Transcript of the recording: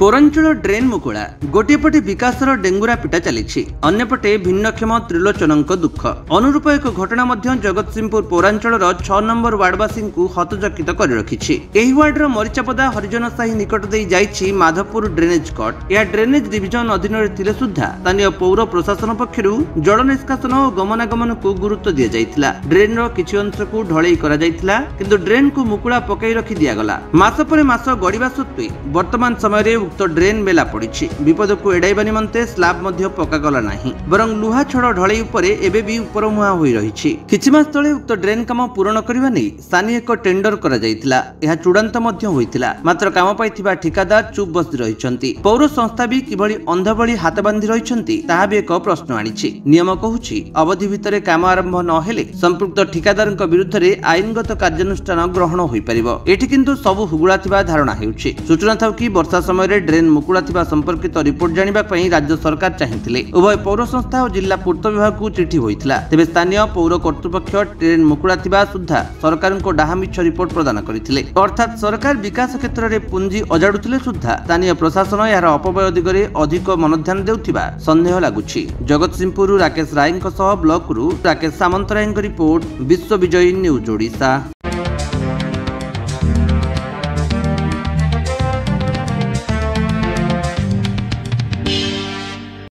पौरांचल drain मुकुला गोटे पटे विकासर डेंगुरा पिटा चली अन्यपटे भिन्नक्षम त्रिलोचनक दुख अनुरूप एक घटना जगतसिंहपुर पौरांचल 6 नंबर वार्डवासी हतचकित कर रखी। वार्डर मरीचापदा हरिजन साही निकट दे जाइछि माधवपुर ड्रेनेज कट। यह ड्रेनेज डिविजन अधीन थिले सुद्धा स्थानीय पौर प्रशासन पक्षरु जल निष्कासन और गमनागमन को गुरुत्व दि जाइथिला। ड्रेन रो किछि अंश को ढळई करा जाइथिला, किंतु ड्रेन को मुकुला पकई रखि दियागला। मास परे मास गड़िबा सत्वे वर्तमान समय उक्त ड्रेन मेला पड़ी। विपद को एड़ाइबा निमंते स्लाब मध्य पकागला नाही, बरं लुहा छड़ ढळई उपरे एबे भी ऊपर मुहा होई रहिछि। किछि मास तळे उक्त ड्रेन काम पूर्ण करबा नै स्थानीय एक टेंडर करा जाइथिला। यह चूड़ांत मध्य होइथिला, मात्र काम पाइथिबा ठिकादार चुप बसी रहिछन्ति। पौर संस्था भी किभଳି अंध भଳି हाथ बांधी रहिछन्ति ताहा भी एक प्रश्न आनिछि। नियम कहूछि अवधि भितरे काम आरंभ न हेले संपृक्त ठिकादारक विरुद्ध रे आईनगत कार्यानुष्ठान ग्रहण होई परिबो। एठी किंतु सबु हुगुळा थिबा धारणा हेउछि। सूचना थाउ कि वर्षा समय ड्रेन मुकुला थिबा संपर्कित रिपोर्ट जानिबा पई राज्य सरकार चाहिथिले। उभय पौर संस्था और जिला पूर्त विभाग को चिठी होइथिला। तेबे स्थानीय पौर कर्तृपक्ष ड्रेन मुकुला थिबा सुद्धा सरकार को डाहामिछ रिपोर्ट प्रदान करिथिले। अर्थात सरकार विकास क्षेत्र में पुंजी अजाडुथिले सुद्धा स्थानीय प्रशासन यार अपव्यय दिगरे अधिक मनोध्यान देउथिबा संदेह लागुछि। जगतसिंहपुर राकेश रायଙ୍କ सह ब्लॉक रु राकेश सामंतरायଙ୍କ रिपोर्ट विश्व विजयी न्यूज ओडिशा।